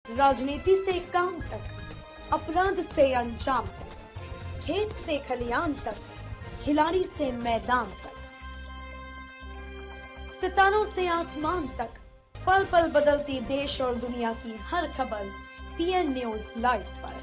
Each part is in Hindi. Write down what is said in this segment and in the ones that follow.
राजनीति से काम तक, अपराध से अंजाम तक, खेत से खलियान तक, खिलाड़ी से मैदान तक, सितारों से आसमान तक, पल पल बदलती देश और दुनिया की हर खबर पीएन न्यूज लाइव पर।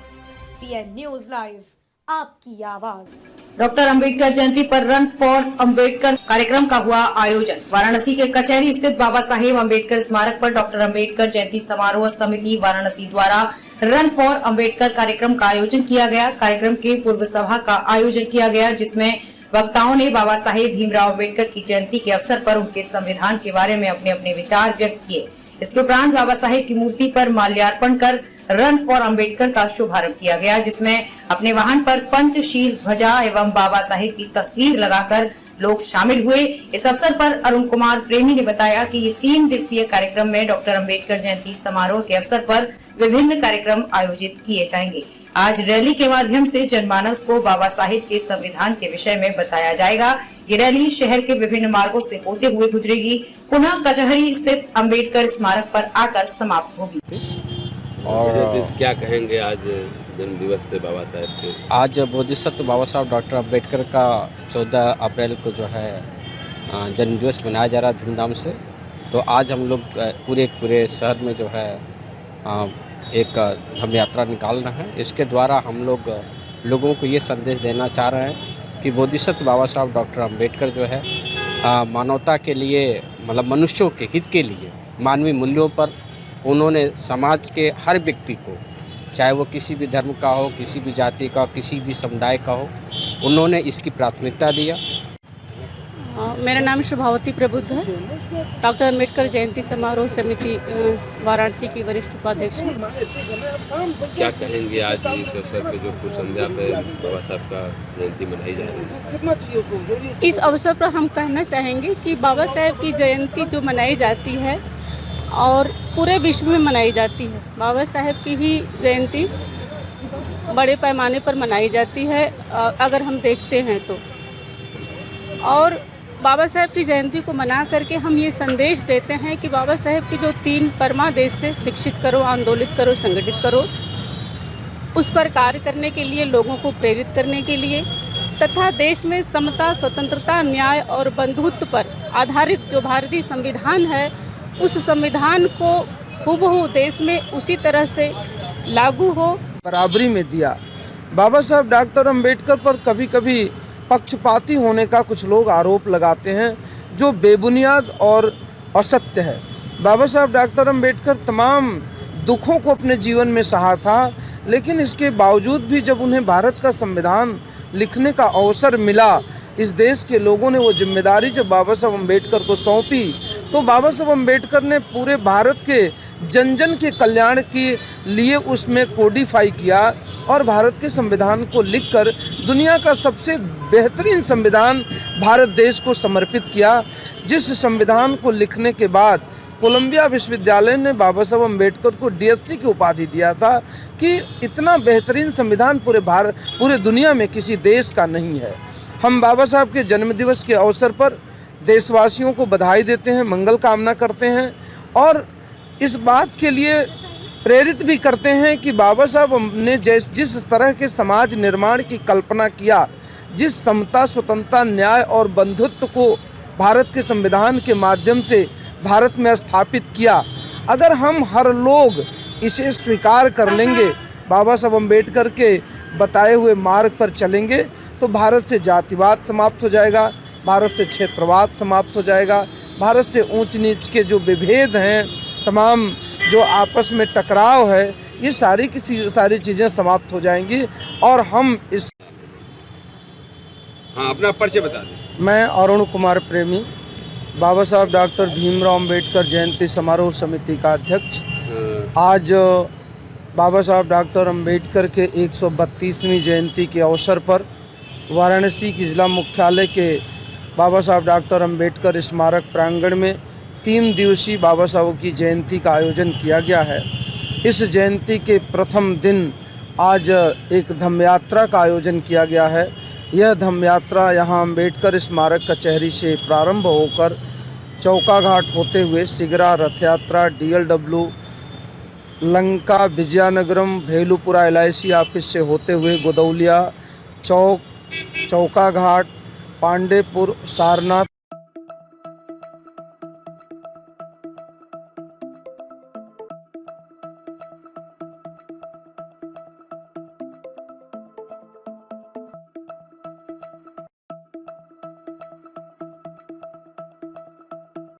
पीएन न्यूज लाइव, आपकी आवाज। डॉक्टर अंबेडकर जयंती पर रन फॉर अंबेडकर कार्यक्रम का हुआ आयोजन। वाराणसी के कचहरी स्थित बाबा साहेब अंबेडकर स्मारक पर डॉक्टर अंबेडकर जयंती समारोह समिति वाराणसी द्वारा रन फॉर अंबेडकर कार्यक्रम का आयोजन किया गया। कार्यक्रम के पूर्व सभा का आयोजन किया गया, जिसमें वक्ताओं ने बाबा साहेब भीमराव अंबेडकर की जयंती के अवसर पर उनके संविधान के बारे में अपने अपने विचार व्यक्त किए। इसके उपरांत बाबा साहेब की मूर्ति पर माल्यार्पण कर रन फॉर अंबेडकर का शुभारंभ किया गया, जिसमें अपने वाहन पर पंचशील ध्वजा एवं बाबा साहेब की तस्वीर लगाकर लोग शामिल हुए। इस अवसर पर अरुण कुमार प्रेमी ने बताया कि ये 3 दिवसीय कार्यक्रम में डॉक्टर अंबेडकर जयंती समारोह के अवसर पर विभिन्न कार्यक्रम आयोजित किए जाएंगे। आज रैली के माध्यम से जनमानस को बाबा साहेब के संविधान के विषय में बताया जाएगा। ये रैली शहर के विभिन्न मार्गों से होते हुए गुजरेगी, पुनः कचहरी स्थित अंबेडकर स्मारक पर आकर समाप्त होगी। और क्या कहेंगे आज जन्म दिवस पे बाबा साहेब के? आज बोधिसत्व बाबा साहब डॉक्टर अंबेडकर का 14 अप्रैल को जो है जन्म दिवस मनाया जा रहा है धूमधाम से। तो आज हम लोग पूरे शहर में जो है एक धम्म यात्रा निकाल रहे हैं। इसके द्वारा हम लोगों को ये संदेश देना चाह रहे हैं कि बोधिसत्व बाबा साहब डॉक्टर अंबेडकर जो है मानवता के लिए, मतलब मनुष्यों के हित के लिए, मानवीय मूल्यों पर उन्होंने समाज के हर व्यक्ति को, चाहे वो किसी भी धर्म का हो, किसी भी जाति का, किसी भी समुदाय का हो, उन्होंने इसकी प्राथमिकता दिया। मेरा नाम शुभावती प्रबुद्ध है। डॉक्टर अंबेडकर जयंती समारोह समिति वाराणसी की वरिष्ठ उपाध्यक्ष। क्या कहेंगे आज इस अवसर पे जो पूर्व संध्या पे बाबा साहब का जयंती मनाई जा रही है? इस अवसर पर हम कहना चाहेंगे कि बाबा साहेब की जयंती जो मनाई जाती है और पूरे विश्व में मनाई जाती है, बाबा साहेब की ही जयंती बड़े पैमाने पर मनाई जाती है अगर हम देखते हैं तो। और बाबा साहेब की जयंती को मना करके हम ये संदेश देते हैं कि बाबा साहेब के जो 3 परमादेश थे, शिक्षित करो, आंदोलित करो, संगठित करो, उस पर कार्य करने के लिए, लोगों को प्रेरित करने के लिए, तथा देश में समता, स्वतंत्रता, न्याय और बंधुत्व पर आधारित जो भारतीय संविधान है, उस संविधान को हूबहू देश में उसी तरह से लागू हो, बराबरी में दिया। बाबा साहब डॉक्टर अंबेडकर पर कभी कभी पक्षपाती होने का कुछ लोग आरोप लगाते हैं, जो बेबुनियाद और असत्य है। बाबा साहब डॉक्टर अंबेडकर तमाम दुखों को अपने जीवन में सहा था, लेकिन इसके बावजूद भी जब उन्हें भारत का संविधान लिखने का अवसर मिला, इस देश के लोगों ने वो जिम्मेदारी जब बाबा साहब अंबेडकर को सौंपी, तो बाबा साहब अंबेडकर ने पूरे भारत के जन जन के कल्याण के लिए उसमें कोडिफाई किया और भारत के संविधान को लिखकर दुनिया का सबसे बेहतरीन संविधान भारत देश को समर्पित किया। जिस संविधान को लिखने के बाद कोलंबिया विश्वविद्यालय ने बाबा साहब अंबेडकर को डीएससी की उपाधि दिया था कि इतना बेहतरीन संविधान पूरे दुनिया में किसी देश का नहीं है। हम बाबा साहब के जन्मदिवस के अवसर पर देशवासियों को बधाई देते हैं, मंगल कामना करते हैं और इस बात के लिए प्रेरित भी करते हैं कि बाबा साहब ने जिस तरह के समाज निर्माण की कल्पना किया, जिस समता, स्वतंत्रता, न्याय और बंधुत्व को भारत के संविधान के माध्यम से भारत में स्थापित किया, अगर हम हर लोग इसे स्वीकार कर लेंगे, बाबा साहब अम्बेडकर के बताए हुए मार्ग पर चलेंगे, तो भारत से जातिवाद समाप्त हो जाएगा, भारत से क्षेत्रवाद समाप्त हो जाएगा, भारत से ऊंच नीच के जो विभेद हैं, तमाम जो आपस में टकराव है, ये सारी चीज़ें समाप्त हो जाएंगी और हम इस। हाँ, अपना परिचय बता दें। मैं अरुण कुमार प्रेमी, बाबा साहब डॉक्टर भीमराव अंबेडकर जयंती समारोह समिति का अध्यक्ष। आज बाबा साहब डॉक्टर अंबेडकर के 132वीं जयंती के अवसर पर वाराणसी की जिला मुख्यालय के बाबा साहब डॉक्टर अंबेडकर स्मारक प्रांगण में 3 दिवसीय बाबा साहब की जयंती का आयोजन किया गया है। इस जयंती के प्रथम दिन आज एक धम्म यात्रा का आयोजन किया गया है। यह धम्म यात्रा यहाँ अंबेडकर स्मारक कचहरी से प्रारंभ होकर चौका घाट होते हुए Sigra, Rath Yatra, DLW Lanka, Vijayanagaram, Bhelupura LIC office से होते हुए गोदौलिया चौक, चौका घाट, पांडेपुर, सारनाथ